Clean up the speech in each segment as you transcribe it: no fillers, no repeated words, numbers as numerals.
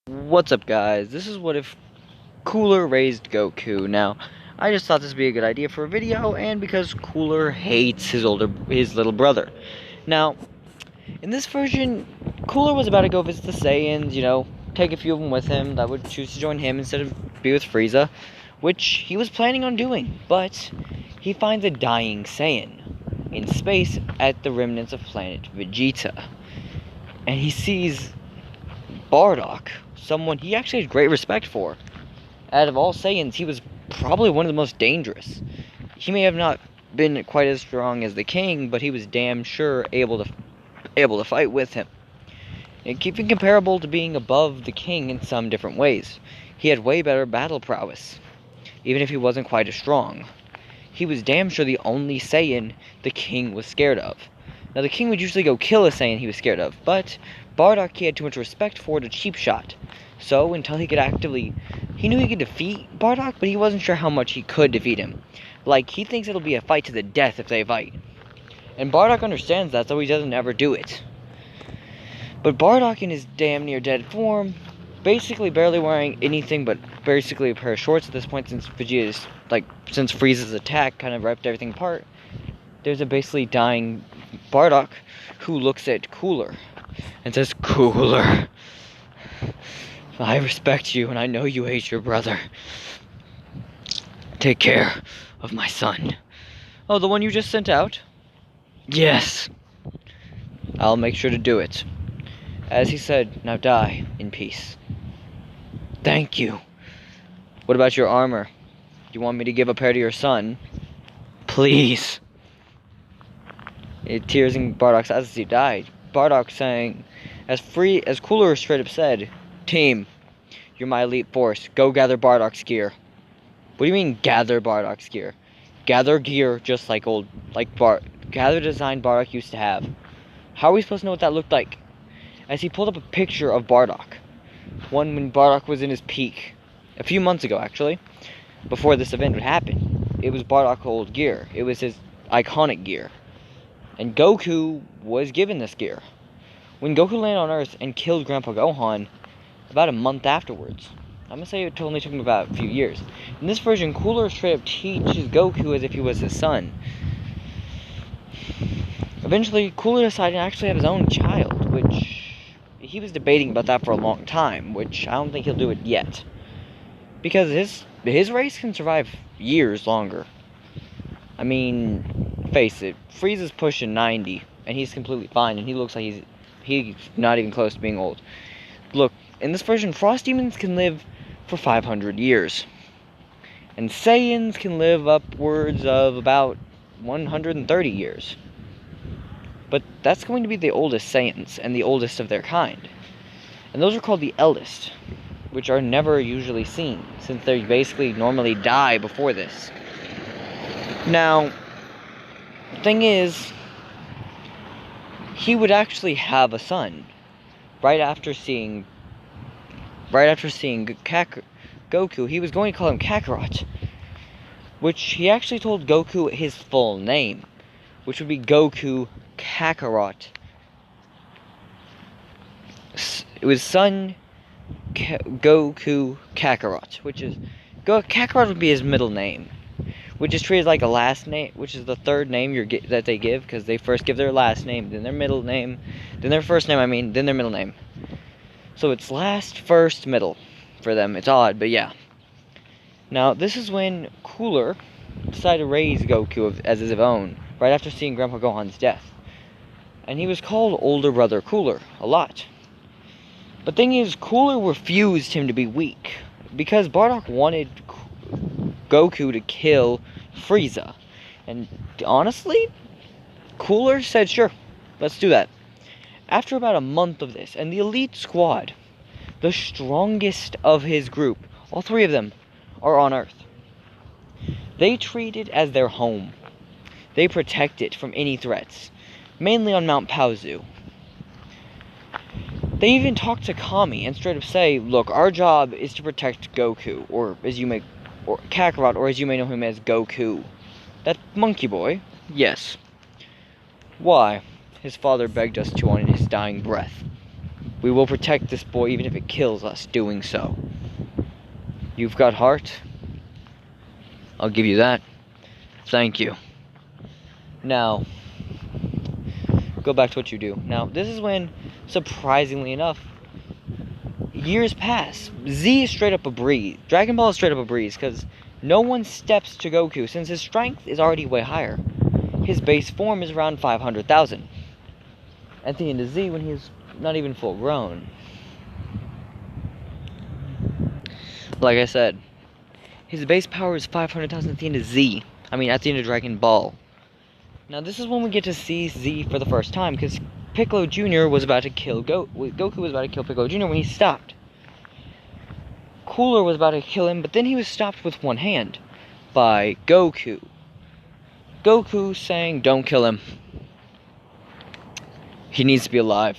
What's up, guys? This is what if Cooler raised Goku. Now, I just thought this would be a good idea for a video, and because Cooler hates his little brother. Now, in this version, Cooler was about to go visit the Saiyans, take a few of them with him that would choose to join him instead of be with Frieza, which he was planning on doing, but he finds a dying Saiyan in space at the remnants of planet Vegeta. And he sees Bardock, someone he actually had great respect for. Out of all Saiyans, he was probably one of the most dangerous. He may have not been quite as strong as the king, but he was damn sure able to fight with him. And even comparable to being above the king in some different ways. He had way better battle prowess, even if he wasn't quite as strong. He was damn sure the only Saiyan the king was scared of. Now, the king would usually go kill a Saiyan he was scared of, but Bardock he had too much respect for to cheap shot. So, until he knew he could defeat Bardock, but he wasn't sure how much he could defeat him. Like, he thinks it'll be a fight to the death if they fight. And Bardock understands that, so he doesn't ever do it. But Bardock in his damn near dead form, basically barely wearing anything but basically a pair of shorts at this point since since Frieza's attack kind of ripped everything apart. There's a basically dying Bardock who looks at Cooler and says, "Cooler, I respect you and I know you hate your brother. Take care of my son." "Oh, the one you just sent out?" "Yes. I'll make sure to do it." As he said, "Now die in peace." "Thank you. What about your armor? You want me to give a pair to your son?" "Please." Tears in Bardock's eyes as he died. Bardock saying, as Cooler straight up said, "Team, you're my elite force. Go gather Bardock's gear." "What do you mean, gather Bardock's gear?" "Gather gear just gather design Bardock used to have." "How are we supposed to know what that looked like?" As he pulled up a picture of Bardock. One when Bardock was in his peak. A few months ago, actually. Before this event would happen. It was Bardock's old gear. It was his iconic gear. And Goku was given this gear. When Goku landed on Earth and killed Grandpa Gohan, about a month afterwards. I'm gonna say it only took him about a few years. In this version, Cooler straight up teaches Goku as if he was his son. Eventually, Cooler decided to actually have his own child, which he was debating about that for a long time, which I don't think he'll do it yet. Because his race can survive years longer. I mean, face it, Frieza's pushing 90, and he's completely fine, and he looks like he's not even close to being old. Look, in this version, Frost Demons can live for 500 years. And Saiyans can live upwards of about 130 years. But that's going to be the oldest Saiyans, and the oldest of their kind. And those are called the eldest, which are never usually seen, since they basically normally die before this. Now, the thing is, he would actually have a son, right after seeing Goku. He was going to call him Kakarot, which he actually told Goku his full name, which would be Goku Kakarot. It was son Goku Kakarot, Kakarot would be his middle name, which is treated like a last name, which is the third name that they give, because they first give their last name, then their middle name, then their first name, then their middle name. So it's last, first, middle for them. It's odd, but yeah. Now, this is when Cooler decided to raise Goku as his own, right after seeing Grandpa Gohan's death. And he was called Older Brother Cooler a lot. But thing is, Cooler refused him to be weak, because Bardock wanted Goku to kill Frieza. And honestly, Cooler said, "Sure, let's do that." After about a month of this, and the elite squad, the strongest of his group, all three of them, are on Earth. They treat it as their home. They protect it from any threats, mainly on Mount Paozu. They even talk to Kami and straight up say, "Look, our job is to protect Goku, or Kakarot, or as you may know him as Goku. That monkey boy." "Yes." "Why?" his father begged us to on his dying breath. We will protect this boy even if it kills us doing so. You've got heart. I'll give you that. Thank you. Now, go back to what you do. Now, this is when, surprisingly enough, years pass. Z is straight up a breeze. Dragon Ball is straight up a breeze, because no one steps to Goku, since his strength is already way higher. His base form is around 500,000. At the end of Z, when he's not even full grown. Like I said, his base power is 500,000 at the end of Z. I mean, at the end of Dragon Ball. Now, this is when we get to see Z for the first time, because Piccolo Jr. was about to kill Goku was about to kill Piccolo Jr. when he stopped. Cooler was about to kill him, but then he was stopped with one hand by Goku. Goku saying, "Don't kill him. He needs to be alive."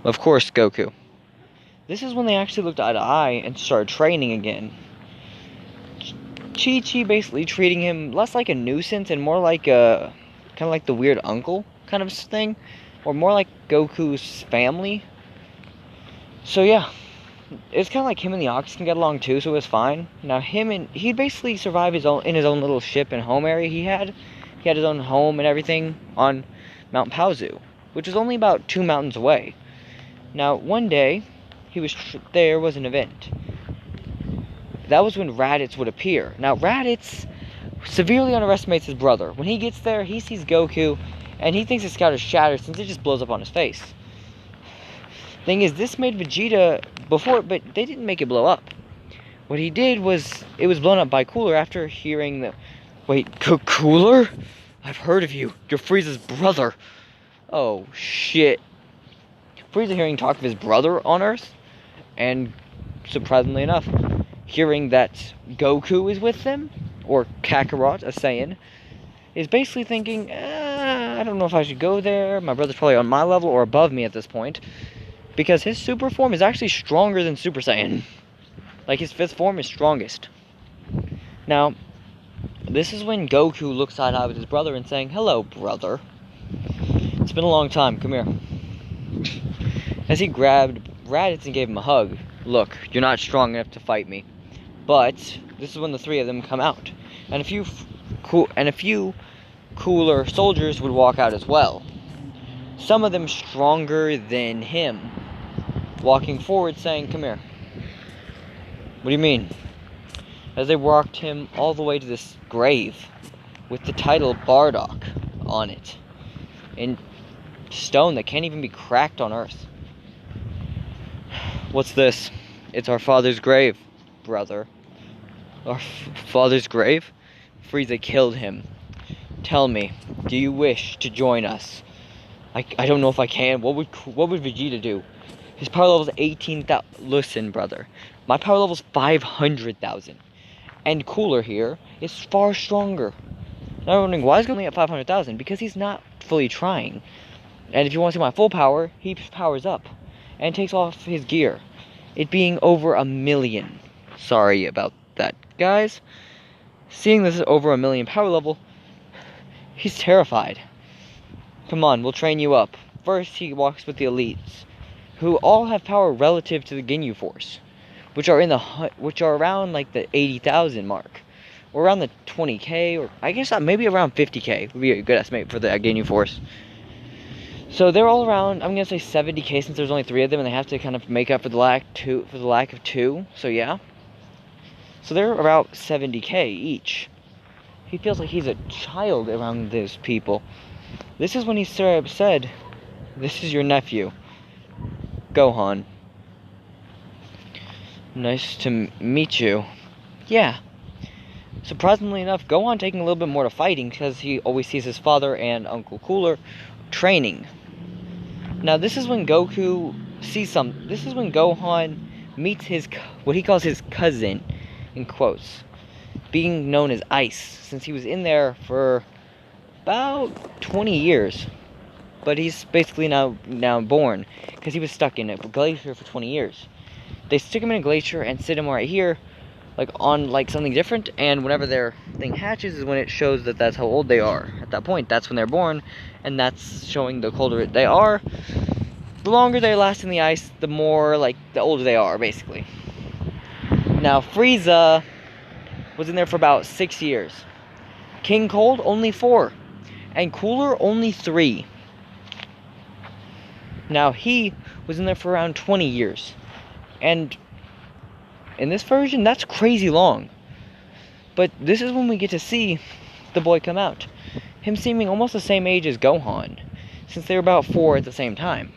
Of course, Goku. This is when they actually looked eye to eye and started training again. Chi-Chi basically treating him less like a nuisance and more like a kind of like the weird uncle kind of thing, or more like Goku's family. So yeah, it's kind of like him and the Ox can get along too, so it was fine. Now he'd basically survive in his own little ship and home area he had his own home and everything on Mount Paozu, which was only about 2 mountains away. Now one day there was an event. That was when Raditz would appear. Now, Raditz severely underestimates his brother. When he gets there, he sees Goku, and he thinks his scout is shattered since it just blows up on his face. Thing is, this made Vegeta before, but they didn't make it blow up. What he did was, it was blown up by Cooler after hearing the... Wait, Cooler? I've heard of you. You're Frieza's brother. Oh, shit. Frieza hearing talk of his brother on Earth, and surprisingly enough, hearing that Goku is with them, or Kakarot, a Saiyan, is basically thinking, I don't know if I should go there. My brother's probably on my level or above me at this point, because his super form is actually stronger than Super Saiyan. Like, his 5th form is strongest. Now, this is when Goku looks eye to eye with his brother and saying, "Hello, brother. It's been a long time. Come here." As he grabbed Raditz and gave him a hug. "Look, you're not strong enough to fight me." But this is when the 3 of them come out, and a few cooler soldiers would walk out as well. Some of them stronger than him, walking forward, saying, "Come here." "What do you mean?" As they walked him all the way to this grave with the title Bardock on it, in stone that can't even be cracked on Earth. "What's this?" "It's our father's grave, brother." "Our father's grave?" "Frieza killed him. Tell me, do you wish to join us?" I don't know if I can. What would Vegeta do? His power level is 18,000. Listen, brother. My power level is 500,000. And Cooler here is far stronger. Now I'm wondering, why is he only at 500,000? Because he's not fully trying. And if you want to see my full power, he powers up and takes off his gear, it being over 1,000,000. Sorry about that, guys. Seeing this is over 1,000,000 power level, he's terrified. "Come on, we'll train you up." First, he walks with the elites, who all have power relative to the Ginyu Force, which are around like the 80,000 mark, or around the 20k, or I guess maybe around 50k would be a good estimate for the Ginyu Force. So they're all around, I'm gonna say 70k, since there's only 3 of them, and they have to kind of make up for the lack of 2. So yeah. So they're about 70k each. He feels like he's a child around those people. This is when he said, "This is your nephew, Gohan. Nice to meet you." Yeah. Surprisingly enough, Gohan taking a little bit more to fighting, because he always sees his father and Uncle Cooler training. Now this is when Goku this is when Gohan meets what he calls his cousin, in quotes, being known as Ice, since he was in there for about 20 years. But he's basically now born, because he was stuck in a glacier for 20 years. They stick him in a glacier and sit him right here, like on like something different, and whenever their thing hatches is when it shows that that's how old they are. At that point, that's when they're born, and that's showing the colder they are, the longer they last in the ice, the more, like, the older they are, basically. Now, Frieza was in there for about 6 years. King Cold, only 4. And Cooler, only 3. Now, he was in there for around 20 years. And in this version, that's crazy long. But this is when we get to see the boy come out. Him seeming almost the same age as Gohan, since they were about 4 at the same time.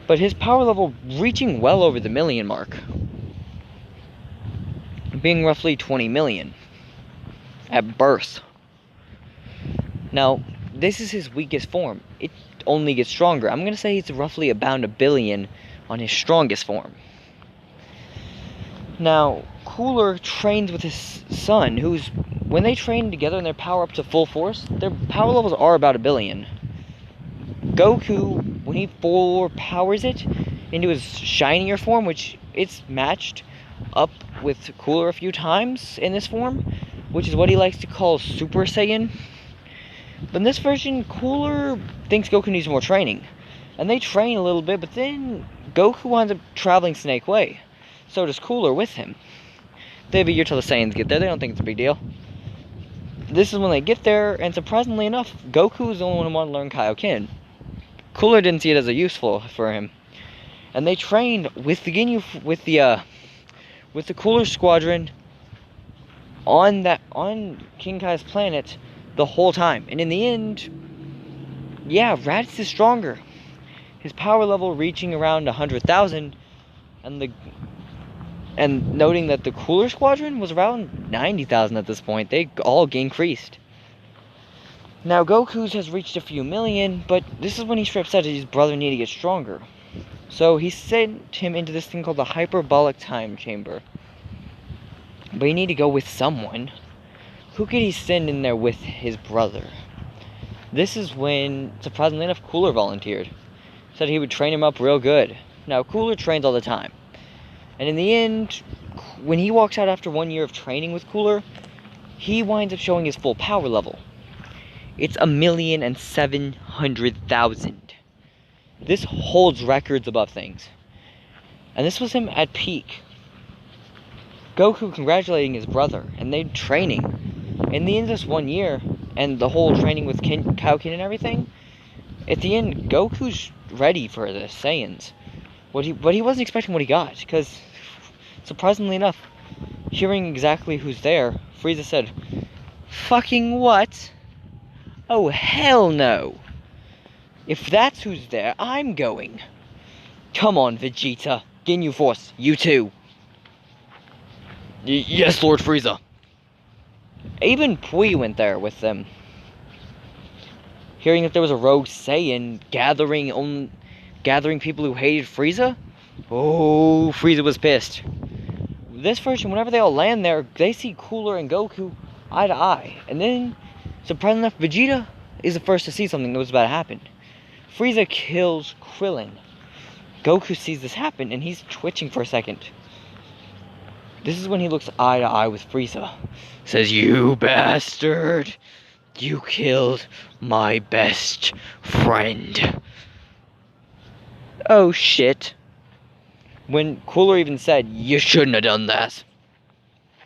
But his power level reaching well over the million mark. Being roughly 20 million at birth. Now, this is his weakest form. It only gets stronger. I'm going to say it's roughly about 1 billion on his strongest form. Now, Cooler trains with his son, who's, when they train together and their power up to full force, their power levels are about 1 billion. Goku, when he full powers it into his shinier form, which it's matched up with Cooler a few times in this form, which is what he likes to call Super Saiyan. But in this version, Cooler thinks Goku needs more training. And they train a little bit, but then Goku winds up traveling Snake Way. So does Cooler with him. They have a year till the Saiyans get there. They don't think it's a big deal. This is when they get there, and surprisingly enough, Goku is the only one who wanted to learn Kaioken. Cooler didn't see it as a useful for him. And they trained with the Cooler Squadron on King Kai's planet the whole time. And in the end, yeah, Raditz is stronger. His power level reaching around 100,000, and noting that the Cooler Squadron was around 90,000 at this point. They all increased. Now Goku's has reached a few million, but this is when he straight up said his brother needed to get stronger. So he sent him into this thing called the Hyperbolic Time Chamber. But he needed to go with someone. Who could he send in there with his brother? This is when, surprisingly enough, Cooler volunteered. Said he would train him up real good. Now, Cooler trains all the time. And in the end, when he walks out after 1 year of training with Cooler, he winds up showing his full power level. It's 1,700,000. This holds records above things. And this was him at peak. Goku congratulating his brother, and they training. In the end of this 1 year, and the whole training with Kaioken and everything, at the end, Goku's ready for the Saiyans. But he wasn't expecting what he got, because, surprisingly enough, hearing exactly who's there, Frieza said, "Fucking what? Oh, hell no. If that's who's there, I'm going. Come on, Vegeta. Ginyu Force, you too." Yes, Lord Frieza. Even Pui went there with them. Hearing that there was a rogue Saiyan gathering people who hated Frieza, oh, Frieza was pissed. This version, whenever they all land there, they see Cooler and Goku eye to eye. And then, surprisingly enough, Vegeta is the first to see something that was about to happen. Frieza kills Krillin. Goku sees this happen, and he's twitching for a second. This is when he looks eye to eye with Frieza. Says, "You bastard! You killed my best friend." Oh shit. When Cooler even said, "You shouldn't have done that."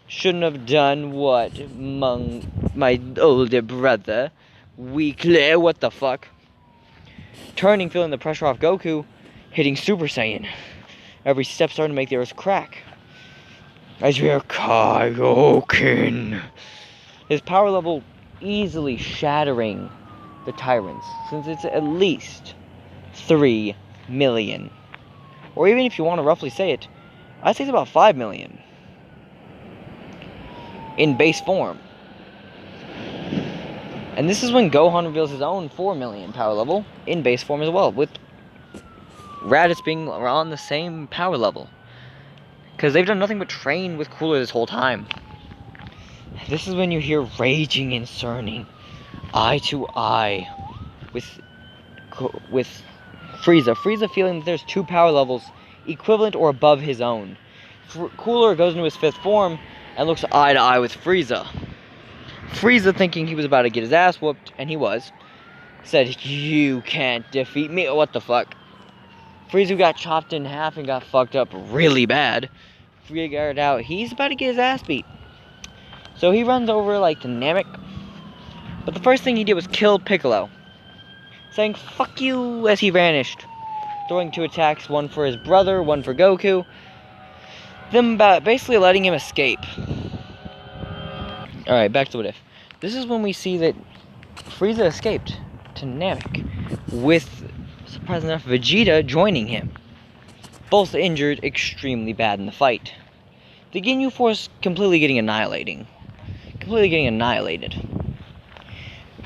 Shouldn't have done what, among my older brother? Weakly, what the fuck? Turning, feeling the pressure off Goku, hitting Super Saiyan. Every step starting to make the earth crack. As you hear Kaioken. His power level easily shattering the Tyrants, since it's at least 3 million. Or even if you want to roughly say it, I'd say it's about 5 million. In base form. And this is when Gohan reveals his own 4 million power level in base form as well, with Raditz being on the same power level. Because they've done nothing but train with Cooler this whole time. This is when you hear raging and cerning, eye to eye, with Frieza. Frieza feeling that there's 2 power levels equivalent or above his own. Cooler goes into his 5th form and looks eye to eye with Frieza. Frieza, thinking he was about to get his ass whooped, and he was, said, "You can't defeat me." What the fuck? Frieza got chopped in half and got fucked up really bad. Figured out he's about to get his ass beat. So he runs over like to Namek. But the first thing he did was kill Piccolo, saying fuck you as he vanished. Throwing 2 attacks, one for his brother, one for Goku. Them basically letting him escape. Alright, back to What If. This is when we see that Frieza escaped to Namek, with, surprisingly enough, Vegeta joining him. Both injured extremely bad in the fight. The Ginyu Force completely getting annihilated.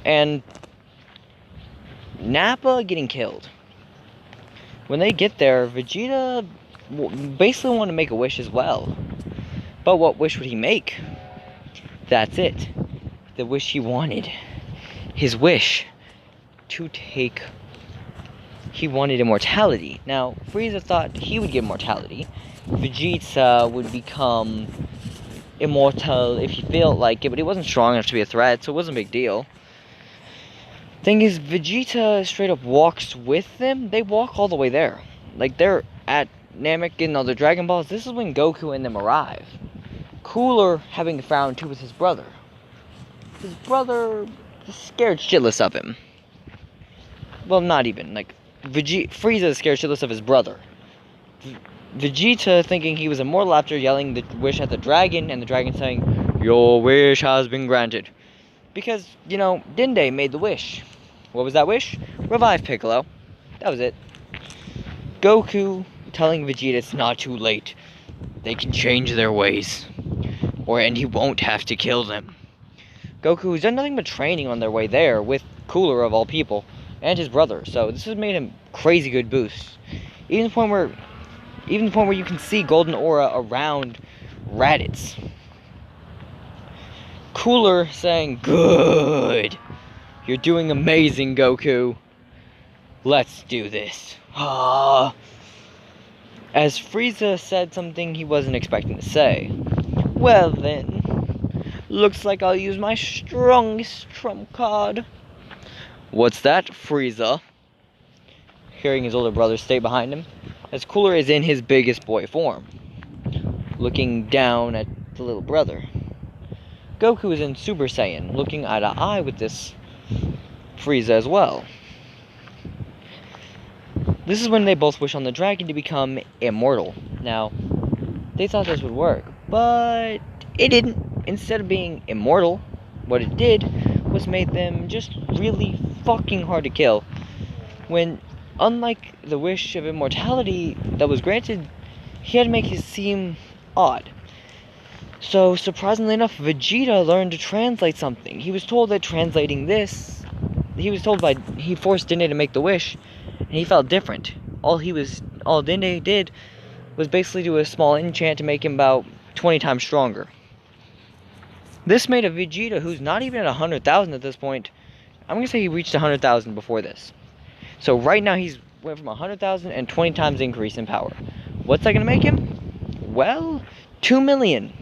And Nappa getting killed. When they get there, Vegeta basically wanted to make a wish as well. But what wish would he make? That's it. The wish he wanted. His wish to take... He wanted immortality. Now, Frieza thought he would get immortality. Vegeta would become immortal if he felt like it, but he wasn't strong enough to be a threat, so it wasn't a big deal. Thing is, Vegeta straight up walks with them. They walk all the way there. Like, they're at Namek getting all the Dragon Balls. This is when Goku and them arrive. Cooler having found two with his brother. His brother scared shitless of him. Well, not even. Like, Frieza is scared shitless of his brother. Vegeta thinking he was immortal after yelling the wish at the dragon, and the dragon saying, "Your wish has been granted." Because, you know, Dende made the wish. What was that wish? Revive Piccolo. That was it. Goku telling Vegeta it's not too late. They can change their ways. And he won't have to kill them. Goku's done nothing but training on their way there with Cooler of all people and his brother. So this has made him crazy good boosts. Even the point where you can see golden aura around Raditz. Cooler saying, "Good. You're doing amazing, Goku. Let's do this." As Frieza said something he wasn't expecting to say. "Well then, looks like I'll use my strongest trump card." "What's that, Frieza?" Hearing his older brother state behind him, as Cooler is in his biggest boy form, looking down at the little brother. Goku is in Super Saiyan, looking eye to eye with this Frieza as well. This is when they both wish on the dragon to become immortal. Now, they thought this would work, but it didn't. Instead of being immortal, what it did was made them just really fucking hard to kill. When, unlike the wish of immortality that was granted, he had to make it seem odd. So, surprisingly enough, Vegeta learned to translate something. He was told that translating this, he forced Dende to make the wish, and he felt different. All Dende did was basically do a small enchant to make him about 20 times stronger. This made a Vegeta who's not even at 100,000 at this point. I'm going to say he reached 100,000 before this. So right now he's went from 100,000 and 20 times increase in power. What's that going to make him? Well, 2 million.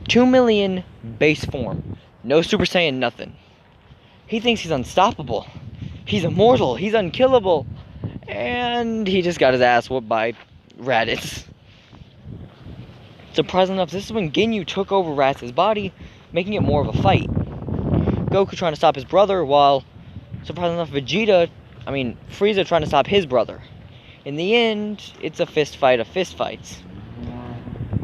2 million base form. No Super Saiyan, nothing. He thinks he's unstoppable. He's immortal. He's unkillable. And he just got his ass whooped by Raditz. Surprisingly enough, this is when Ginyu took over Raditz's body, making it more of a fight. Goku trying to stop his brother, while, surprisingly enough, Frieza trying to stop his brother. In the end, it's a fist fight of fist fights.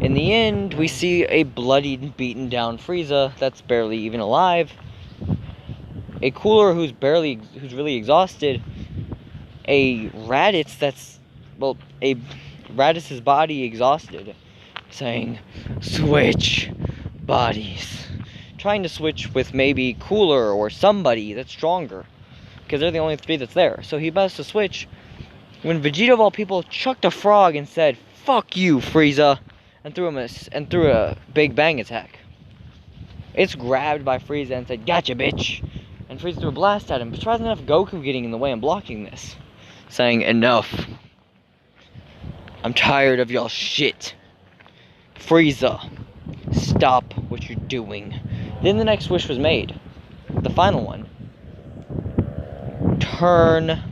In the end, we see a bloodied, beaten down Frieza that's barely even alive. A Cooler who's really exhausted. A Raditz Raditz's body exhausted, saying, "Switch bodies." Trying to switch with maybe Cooler or somebody that's stronger, because they're the only three that's there. So he best to switch. When Vegeta of all people chucked a frog and said, "Fuck you, Frieza," and threw a big bang attack. It's grabbed by Frieza and said, "Gotcha, bitch." And Frieza threw a blast at him. But surprisingly enough, Goku getting in the way and blocking this, saying, "Enough. I'm tired of y'all shit. Frieza, stop what you're doing." Then the next wish was made. The final one. Turn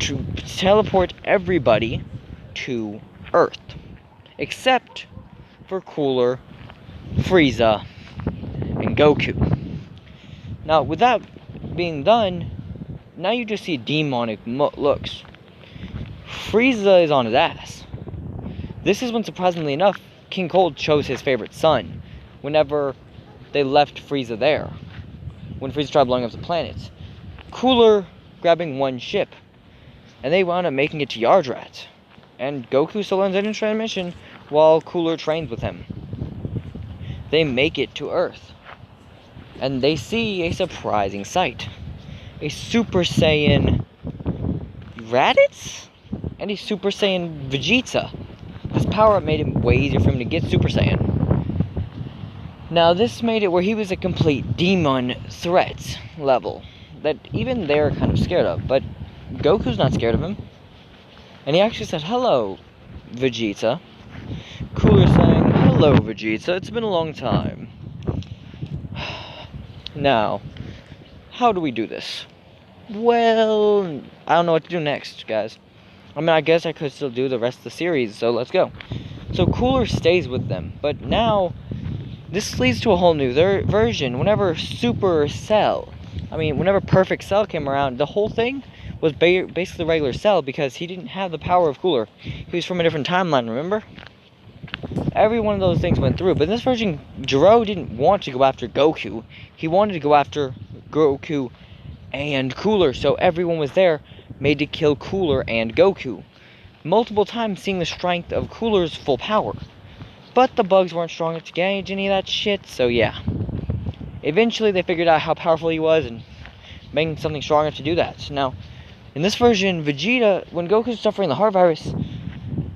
to teleport everybody to Earth, except for Cooler, Frieza, and Goku. Now, with that being done, now you just see demonic looks. Frieza is on his ass. This is when, surprisingly enough, King Cold chose his favorite son whenever they left Frieza there, when Frieza tried blowing up the planets. Cooler grabbing one ship, and they wound up making it to Yardrat, and Goku still learns in transmission while Cooler trains with him. They make it to Earth, and they see a surprising sight. A Super Saiyan Raditz and a Super Saiyan Vegeta. This power-up made it way easier for him to get Super Saiyan. Now, this made it where he was a complete demon threat level that even they're kind of scared of, but Goku's not scared of him. And he actually said, "Hello, Vegeta." Cooler saying, "Hello, Vegeta, it's been a long time." Now, how do we do this? Well, I don't know what to do next, guys. I mean, I guess I could still do the rest of the series, so let's go. So Cooler stays with them, but now this leads to a whole new version. Whenever whenever Perfect Cell came around, the whole thing was basically regular Cell because he didn't have the power of Cooler. He was from a different timeline, remember? Every one of those things went through, but in this version, Jiro didn't want to go after Goku. He wanted to go after Goku and Cooler, so everyone was there made to kill Cooler and Goku, multiple times seeing the strength of Cooler's full power. But the bugs weren't strong enough to gauge any of that shit, so yeah. Eventually they figured out how powerful he was and making something strong enough to do that. Now, in this version, Vegeta, when Goku's suffering the heart virus,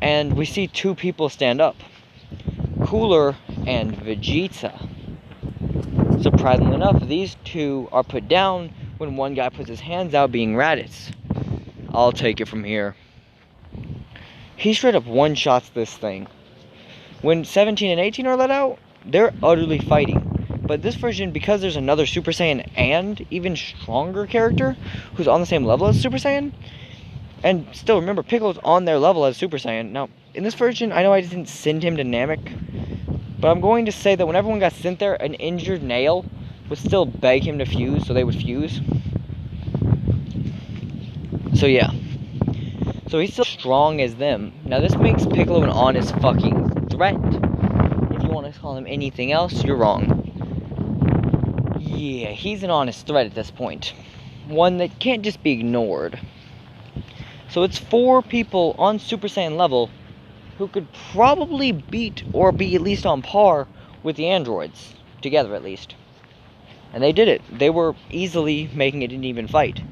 and we see two people stand up, Cooler and Vegeta. Surprisingly enough, these two are put down when one guy puts his hands out, being Raditz. I'll take it from here. He straight up one-shots this thing. When 17 and 18 are let out, they're utterly fighting. But this version, because there's another Super Saiyan and even stronger character who's on the same level as Super Saiyan, and still remember, Piccolo's on their level as Super Saiyan. Now, in this version, I know I didn't send him to Namek, but I'm going to say that when everyone got sent there, an injured Nail would still beg him to fuse, so they would fuse. So yeah. So he's still strong as them. Now this makes Piccolo an honest fucking threat. If you want to call him anything else, you're wrong. Yeah, he's an honest threat at this point. One that can't just be ignored. So it's 4 people on Super Saiyan level who could probably beat or be at least on par with the androids. Together at least. And they did it. They were easily making it an even fight.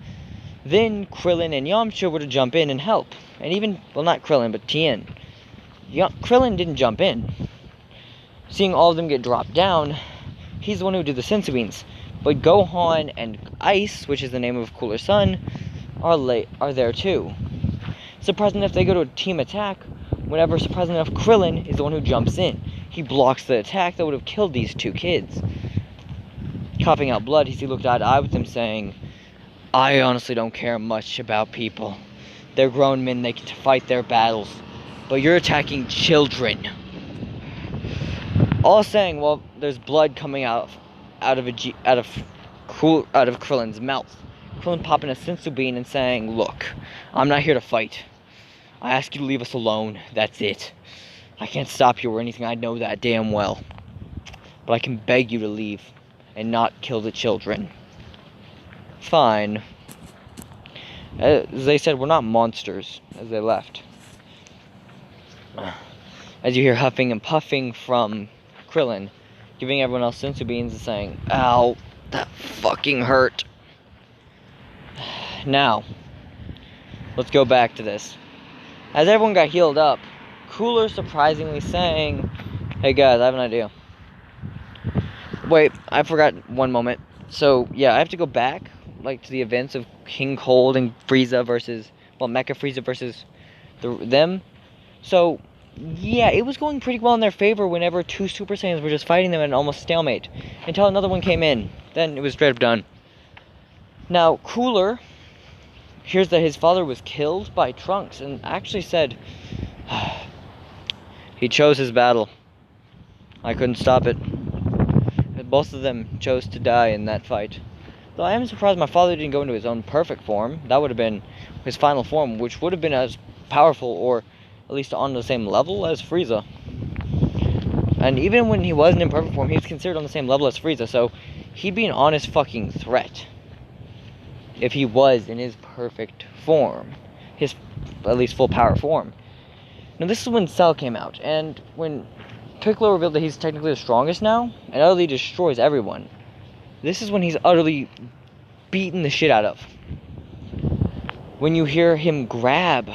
Then Krillin and Yamcha were to jump in and help. And even, well, not Krillin, but Tien. Krillin didn't jump in. Seeing all of them get dropped down, he's the one who did the senzu beans. But Gohan and Ice, which is the name of Cooler's son, are there too. Surprisingly enough, they go to a team attack. Whenever, surprisingly enough, Krillin is the one who jumps in. He blocks the attack that would have killed these 2 kids. Coughing out blood, he looked eye to eye with them, saying, "I honestly don't care much about people. They're grown men, they get to fight their battles. But you're attacking children." All saying, well, there's blood coming out of Krillin's mouth. Krillin popping a senzu bean and saying, "Look, I'm not here to fight. I ask you to leave us alone, that's it. I can't stop you or anything, I know that damn well. But I can beg you to leave and not kill the children." Fine. As they said, we're not monsters, as they left. As you hear huffing and puffing from Krillin, giving everyone else senzu beans and saying, "Ow, that fucking hurt." Now, let's go back to this. As everyone got healed up, Cooler surprisingly saying, "Hey guys, I have an idea." Wait, I forgot one moment. So, yeah, I have to go back, like, to the events of King Cold and Frieza versus, well, Mecha Frieza versus them. So, yeah, it was going pretty well in their favor whenever 2 Super Saiyans were just fighting them at an almost stalemate. Until another one came in. Then it was straight up done. Now, Cooler hears that his father was killed by Trunks and actually said, he chose his battle. I couldn't stop it. Both of them chose to die in that fight. Though I am surprised my father didn't go into his own perfect form. That would have been his final form, which would have been as powerful, or at least on the same level as Frieza. And even when he wasn't in perfect form, he was considered on the same level as Frieza, so he'd be an honest fucking threat if he was in his perfect form. His, at least, full power form. Now this is when Cell came out, and when Piccolo revealed that he's technically the strongest now, and utterly destroys everyone. This is when he's utterly beaten the shit out of. When you hear him grab,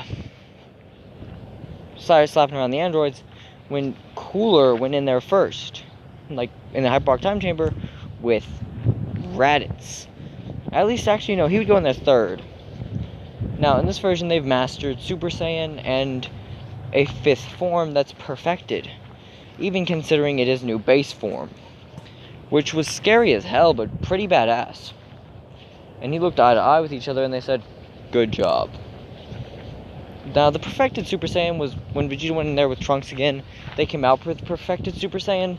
slapping around the androids, when Cooler went in there first, like in the Hyperbolic Time Chamber, with Raditz. At least, actually, no, he would go in there third. Now, in this version, they've mastered Super Saiyan and a 5th form that's perfected, even considering it is new base form, which was scary as hell, but pretty badass. And he looked eye to eye with each other, and they said, good job. Now, the perfected Super Saiyan was when Vegeta went in there with Trunks again. They came out with perfected Super Saiyan,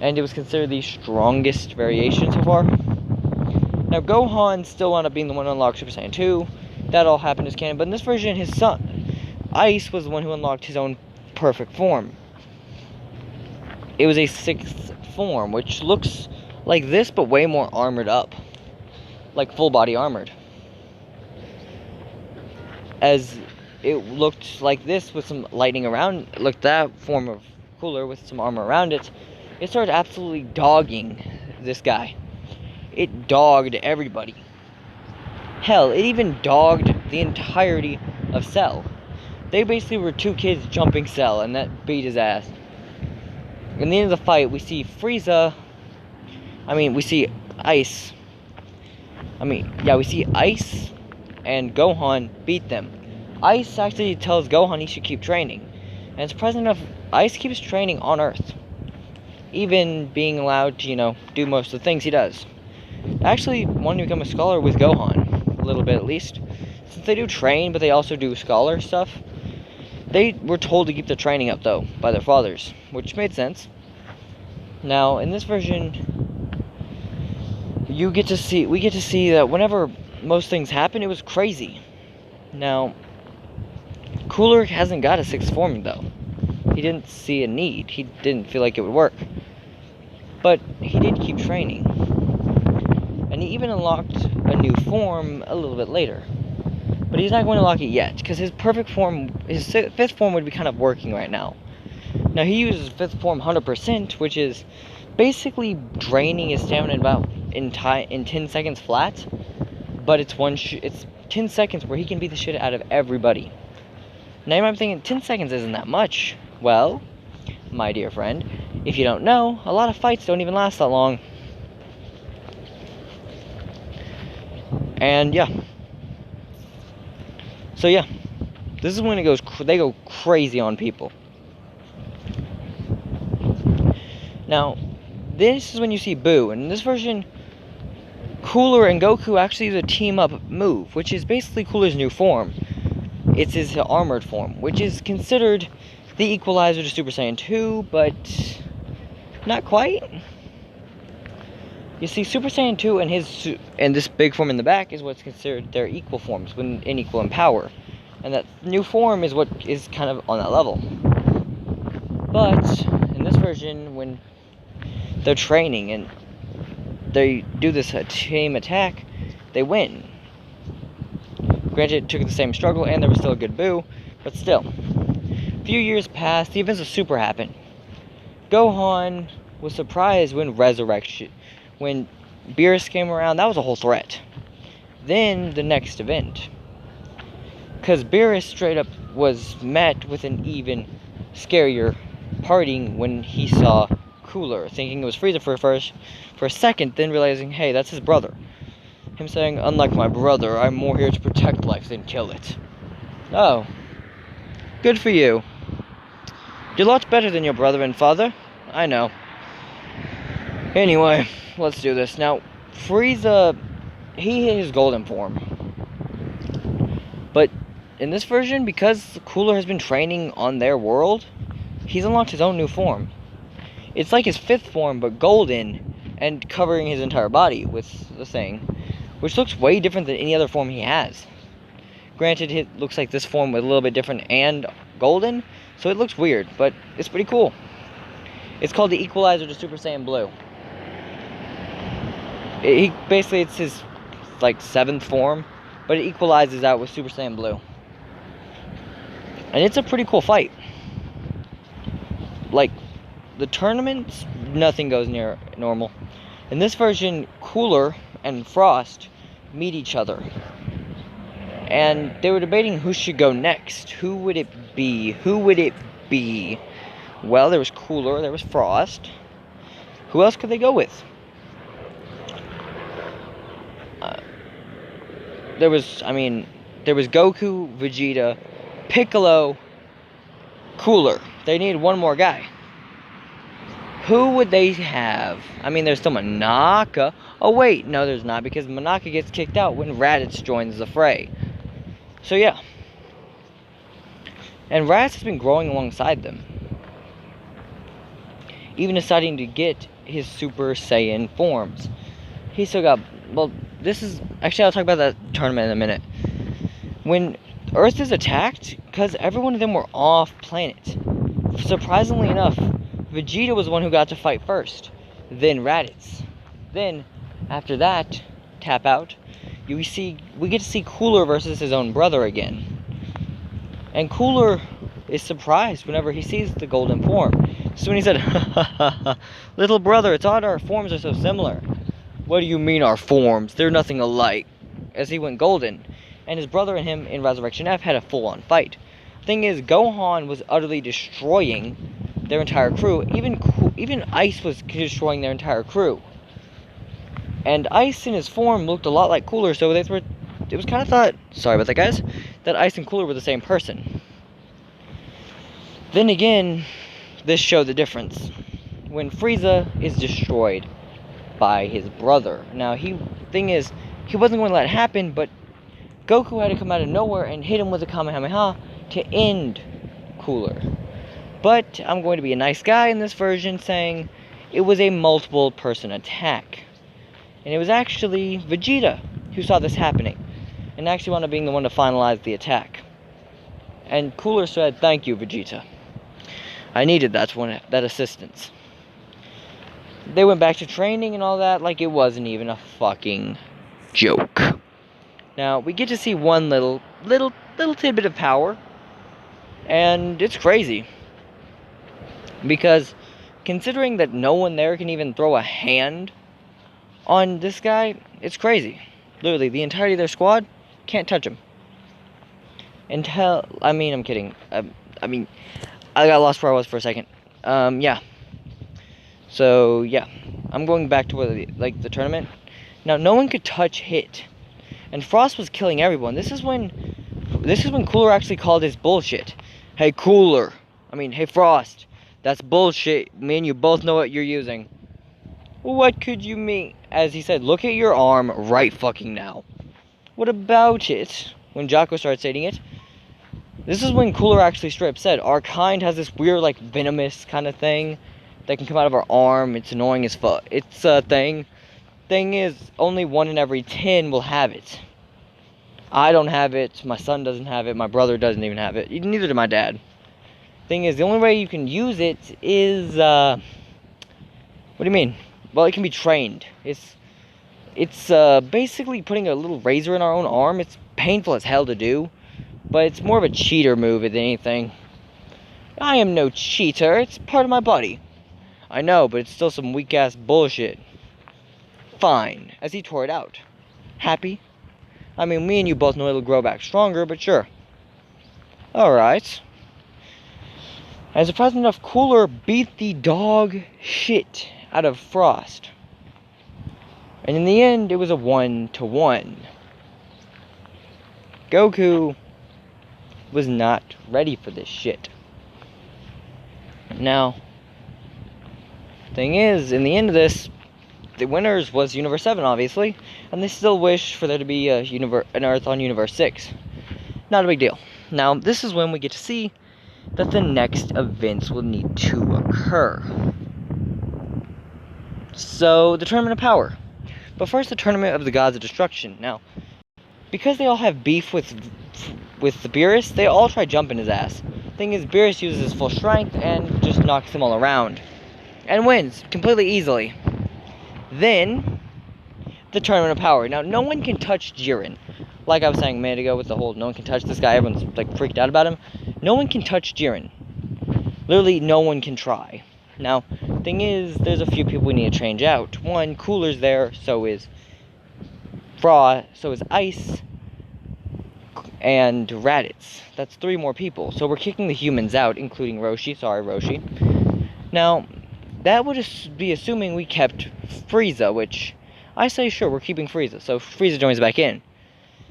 and it was considered the strongest variation so far. Now, Gohan still wound up being the one to unlock Super Saiyan 2. That all happened as canon, but in this version, his son, Ice, was the one who unlocked his own perfect form. It was a 6th form, which looks like this, but way more armored up. Like full body armored. As it looked like this with some lightning around, it looked that form of Cooler with some armor around it. It started absolutely dogging this guy. It dogged everybody. Hell, it even dogged the entirety of Cell. They basically were 2 kids jumping Cell, and that beat his ass. In the end of the fight, we see Frieza. We see Ice. We see Ice and Gohan beat them. Ice actually tells Gohan he should keep training. And surprisingly enough, Ice keeps training on Earth. Even being allowed to, do most of the things he does. Actually wanted to become a scholar with Gohan. A little bit at least. Since they do train, but they also do scholar stuff. They were told to keep their training up, though, by their fathers, which made sense. Now, in this version, we get to see that whenever most things happen, it was crazy. Now, Cooler hasn't got a 6th form, though. He didn't see a need. He didn't feel like it would work. But he did keep training. And he even unlocked a new form a little bit later. But he's not going to unlock it yet, because his perfect form, his 5th form would be kind of working right now. Now, he uses 5th form 100%, which is basically draining his stamina in 10 seconds flat. But it's 10 seconds where he can beat the shit out of everybody. Now, you might be thinking, 10 seconds isn't that much. Well, my dear friend, if you don't know, a lot of fights don't even last that long. And, yeah. So yeah, this is when they go crazy on people. Now, this is when you see Boo, and in this version, Cooler and Goku actually use a team-up move, which is basically Cooler's new form. It's his armored form, which is considered the equalizer to Super Saiyan 2, but not quite. You see, Super Saiyan 2 and this big form in the back is what's considered their equal forms, when unequal in power. And that new form is what is kind of on that level. But, in this version, when they're training and they do this team attack, they win. Granted, it took the same struggle, and there was still a good Boo, but still. A few years passed, the events of Super happened. Gohan was surprised when Beerus came around. That was a whole threat. Then, the next event. Because Beerus straight up was met with an even scarier parting when he saw Cooler, thinking it was Frieza for a second, then realizing, hey, that's his brother. Him saying, unlike my brother, I'm more here to protect life than kill it. Oh. Good for you. You're a lot better than your brother and father. I know. Anyway, let's do this. Now, Frieza, he hit his golden form. in this version, because Cooler has been training on their world, he's unlocked his own new form. It's like his 5th form, but golden, and covering his entire body with the thing, which looks way different than any other form he has. Granted, it looks like this form was a little bit different and golden, so it looks weird, but it's pretty cool. It's called the Equalizer to Super Saiyan Blue. It's his, like, 7th form, but it equalizes out with Super Saiyan Blue. And it's a pretty cool fight. Like, the tournaments, nothing goes near normal. In this version, Cooler and Frost meet each other. And they were debating who should go next. Who would it be? Who would it be? Well, there was Cooler, there was Frost. Who else could they go with? There was Goku, Vegeta, Piccolo, Cooler. They needed one more guy. Who would they have? I mean, there's still Monaka. Oh, wait, no, there's not, because Monaka gets kicked out when Raditz joins the fray. So, yeah. And Raditz has been growing alongside them. Even deciding to get his Super Saiyan forms. He still got... Well, actually, I'll talk about that tournament in a minute. When Earth is attacked, because every one of them were off planet. Surprisingly enough, Vegeta was the one who got to fight first. Then Raditz. Then, after that, tap out, we get to see Cooler versus his own brother again. And Cooler is surprised whenever he sees the golden form. So when he said, "Ha ha ha, little brother, it's odd our forms are so similar." "What do you mean our forms? They're nothing alike." As he went golden. And his brother and him in Resurrection F had a full-on fight. Thing is, Gohan was utterly destroying their entire crew. Even Ice was destroying their entire crew. And Ice in his form looked a lot like Cooler, so it was kind of thought, sorry about that guys, that Ice and Cooler were the same person. Then again, this showed the difference. When Frieza is destroyed by his brother. Now, thing is, he wasn't going to let it happen, but Goku had to come out of nowhere and hit him with a Kamehameha to end Cooler. But I'm going to be a nice guy in this version, saying it was a multiple person attack. And it was actually Vegeta who saw this happening, and actually wound up being the one to finalize the attack. And Cooler said, "Thank you, Vegeta. I needed that assistance." They went back to training and all that like it wasn't even a fucking joke. Now, we get to see one little tidbit of power, and it's crazy. Because, considering that no one there can even throw a hand on this guy, it's crazy. Literally, the entirety of their squad can't touch him. I'm kidding. I got lost where I was for a second. Yeah. So, yeah. I'm going back to the tournament. Now, no one could touch Hit. And Frost was killing everyone. This is when Cooler actually called his bullshit. Hey, Frost. That's bullshit. Me and you both know what you're using. What could you mean? As he said, look at your arm right fucking now. What about it? When Jocko started stating it. This is when Cooler actually straight up said, our kind has this weird, like, venomous kind of thing that can come out of our arm. It's annoying as fuck. It's a thing. Thing is, only 1 in every 10 will have it. I don't have it. My son doesn't have it. My brother doesn't even have it. Neither did my dad. Thing is, the only way you can use it is, what do you mean? Well, it can be trained. It's basically putting a little razor in our own arm. It's painful as hell to do, but it's more of a cheater move than anything. I am no cheater. It's part of my body. I know, but it's still some weak-ass bullshit. Fine, as he tore it out. Happy? I mean, me and you both know it'll grow back stronger, but sure. Alright. And surprisingly enough, Cooler beat the dog shit out of Frost. And in the end, it was a 1-to-1. Goku was not ready for this shit. Now, thing is, in the end of this, the winners was Universe 7, obviously, and they still wish for there to be an Earth on Universe 6. Not a big deal. Now, this is when we get to see that the next events will need to occur. So, the Tournament of Power. But first, the Tournament of the Gods of Destruction. Now, because they all have beef with the Beerus, they all try jumping his ass. Thing is, Beerus uses his full strength and just knocks them all around. And wins, completely easily. Then, the Tournament of Power. Now, no one can touch Jiren. Like I was saying a minute ago with the whole no one can touch this guy, everyone's like freaked out about him. No one can touch Jiren. Literally, no one can try. Now, thing is, there's a few people we need to change out. One, Cooler's there, so is Frost, so is Ice, and Raditz. That's 3 more people. So we're kicking the humans out, including Roshi. Sorry, Roshi. Now, that would be assuming we kept Frieza, which I say sure, we're keeping Frieza. So Frieza joins back in.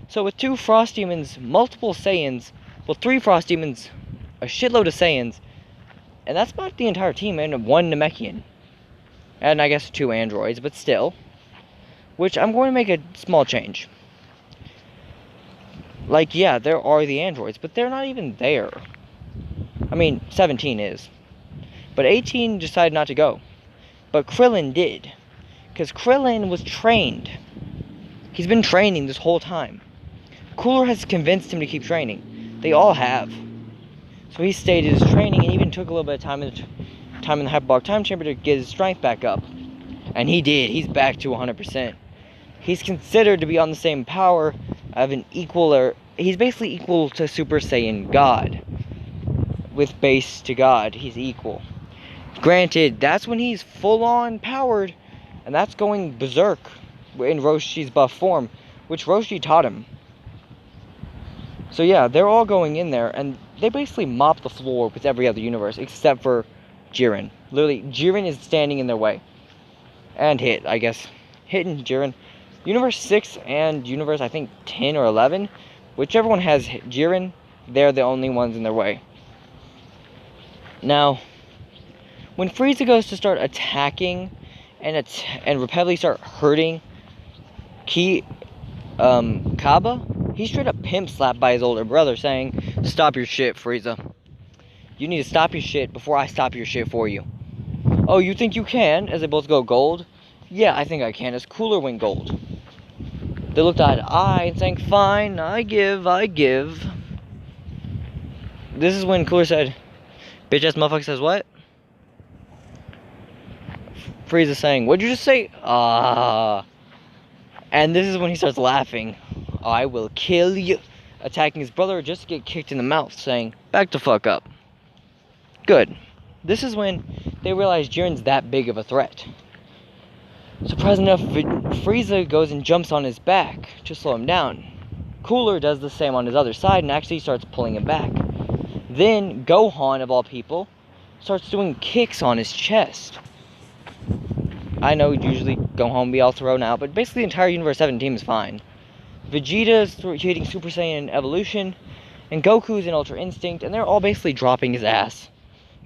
So with 2 Frost Demons, multiple Saiyans, well, 3 Frost Demons, a shitload of Saiyans, and that's about the entire team, and 1 Namekian. And I guess 2 androids, but still. Which I'm going to make a small change. Like, yeah, there are the androids, but they're not even there. I mean, 17 is. But 18 decided not to go. But Krillin did. Because Krillin was trained. He's been training this whole time. Cooler has convinced him to keep training. They all have. So he stayed his training and even took a little bit of time in the hyperbolic time chamber to get his strength back up. And he did. He's back to 100%. He's considered to be on the same power of an equal, or he's basically equal to Super Saiyan God. With base to God, he's equal. Granted, that's when he's full-on powered, and that's going berserk in Roshi's buff form, which Roshi taught him. So yeah, they're all going in there, and they basically mop the floor with every other universe, except for Jiren. Literally, Jiren is standing in their way. And Hit, I guess. Hit and Jiren. Universe 6 and Universe, I think, 10 or 11, whichever one has Jiren, they're the only ones in their way. Now, when Frieza goes to start attacking and repeatedly start hurting Kaba, he's straight up pimp slapped by his older brother, saying, "Stop your shit, Frieza. You need to stop your shit before I stop your shit for you." "Oh, you think you can?" As they both go gold. "Yeah, I think I can," as Cooler went gold. They looked eye to eye and saying, "Fine, I give. This is when Cooler said, "Bitch ass motherfucker says what?" Frieza saying, "What'd you just say?" And this is when he starts laughing. "I will kill you." Attacking his brother just to get kicked in the mouth, saying, "Back the fuck up." Good. This is when they realize Jiren's that big of a threat. Surprising enough, Frieza goes and jumps on his back to slow him down. Cooler does the same on his other side and actually starts pulling him back. Then Gohan, of all people, starts doing kicks on his chest. I know usually Gohan will be all thrown out, but basically the entire Universe 7 team is fine. Vegeta's hitting Super Saiyan Evolution, and Goku's in Ultra Instinct, and they're all basically dropping his ass.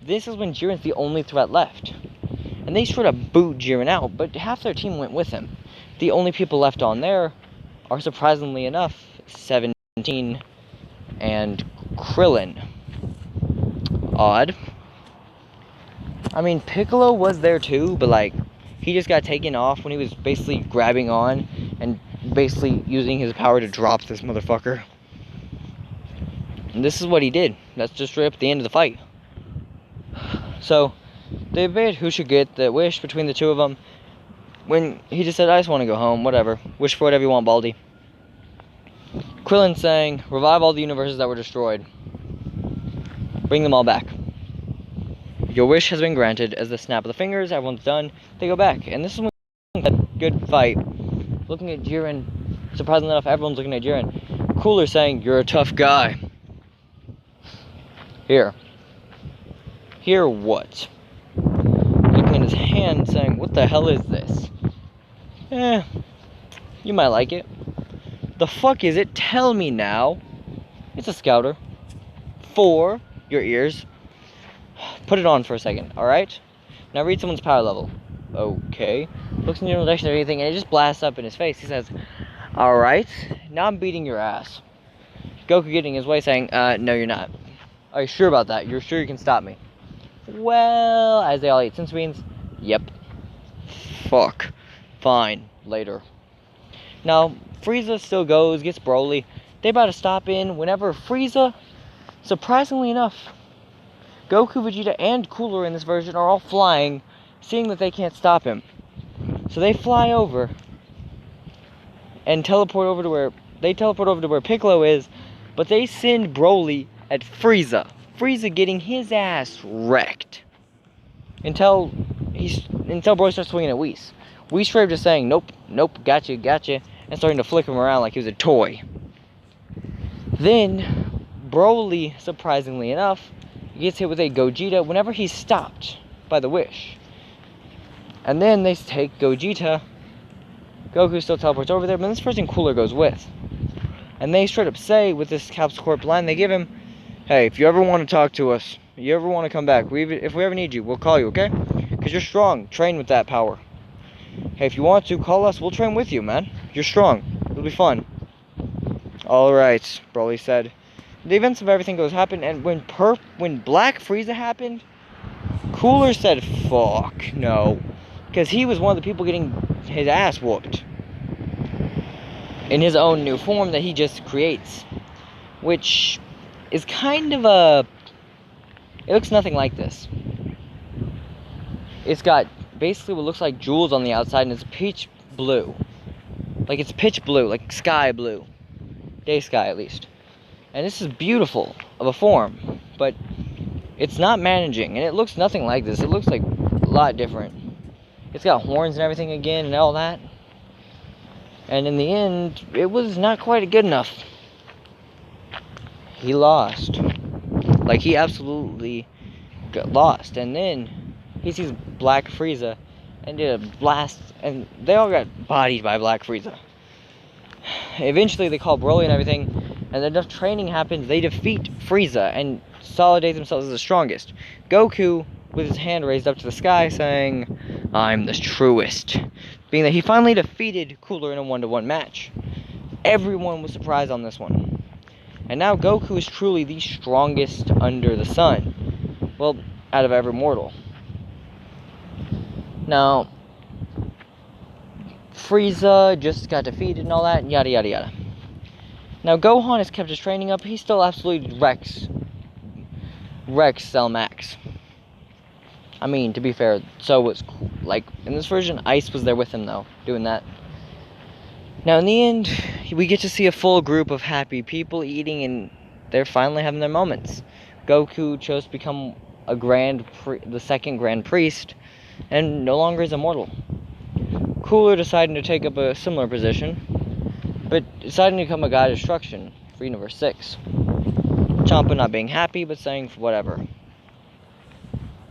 This is when Jiren's the only threat left. And they straight up boot Jiren out, but half their team went with him. The only people left on there are, surprisingly enough, 17 and Krillin. Odd. I mean, Piccolo was there too, but like, he just got taken off when he was basically grabbing on and basically using his power to drop this motherfucker. And this is what he did. That's just straight up at the end of the fight. So, they debated who should get the wish between the two of them. When he just said, "I just want to go home, whatever. Wish for whatever you want, Baldy." Krillin saying, "Revive all the universes that were destroyed. Bring them all back. Your wish has been granted." As the snap of the fingers, everyone's done. They go back. And this is when a good fight. Looking at Jiren, surprisingly enough, everyone's looking at Jiren. Cooler saying, "You're a tough guy." Here. Here what? Looking at his hand saying, "What the hell is this?" You might like it. "The fuck is it? Tell me now." "It's a scouter." "For your ears." "Put it on for a second, alright? Now read someone's power level." "Okay." Looks in the general dictionary or anything, and it just blasts up in his face. He says, "Alright, now I'm beating your ass." Goku getting his way saying, no you're not. Are you sure about that? You're sure you can stop me? Well, as they all eat senzu beans, yep. Fuck. Fine. Later. Now, Frieza still goes, gets Broly. They about to stop in whenever Frieza, surprisingly enough, Goku, Vegeta, and Cooler in this version are all flying, seeing that they can't stop him. So they fly over and teleport over to where Piccolo is, but they send Broly at Frieza. Frieza getting his ass wrecked until Broly starts swinging at Whis. Whis straight just saying, nope, nope, gotcha, and starting to flick him around like he was a toy. Then Broly, surprisingly enough, gets hit with a Gogeta whenever he's stopped by the Wish. And then they take Gogeta. Goku still teleports over there, but this person Cooler goes with. And they straight up say, with this Capsule Corp line they give him, hey, if you ever want to talk to us, you ever want to come back, if we ever need you, we'll call you, okay? Because you're strong, train with that power. Hey, if you want to, call us, we'll train with you, man. You're strong, it'll be fun. Alright, Broly said. The events of everything goes happen, and when Black Frieza happened, Cooler said, fuck, no. Because he was one of the people getting his ass whooped. In his own new form that he just creates. Which is kind of it looks nothing like this. It's got basically what looks like jewels on the outside, and it's peach blue. Like it's pitch blue, like sky blue. Day sky, at least. And this is beautiful of a form, but it's not managing, and it looks nothing like this. It looks like a lot different. It's got horns and everything again and all that. And in the end, it was not quite good enough. He lost. Like, he absolutely got lost. And then he sees Black Frieza and did a blast, and they all got bodied by Black Frieza. Eventually, they call Broly and everything, and enough training happens, they defeat Frieza and consolidate themselves as the strongest. Goku, with his hand raised up to the sky, saying, I'm the truest. Being that he finally defeated Cooler in a 1-to-1 match. Everyone was surprised on this one. And now Goku is truly the strongest under the sun. Well, out of every mortal. Now, Frieza just got defeated and all that, and yada yada yada. Now, Gohan has kept his training up. He still absolutely wrecks Cell Max. I mean, to be fair, so was, like, in this version, Ice was there with him, though, doing that. Now, in the end, we get to see a full group of happy people eating, and they're finally having their moments. Goku chose to become the second Grand Priest, and no longer is immortal. Cooler deciding to take up a similar position, but deciding to become a God of Destruction for Universe 6. Champa not being happy, but saying whatever.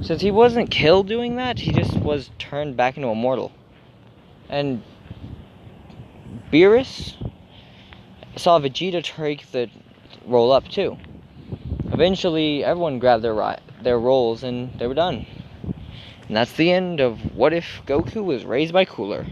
Since he wasn't killed doing that, he just was turned back into immortal. And Beerus saw Vegeta take the roll up too. Eventually, everyone grabbed their roles and they were done. And that's the end of What If Goku was raised by Cooler.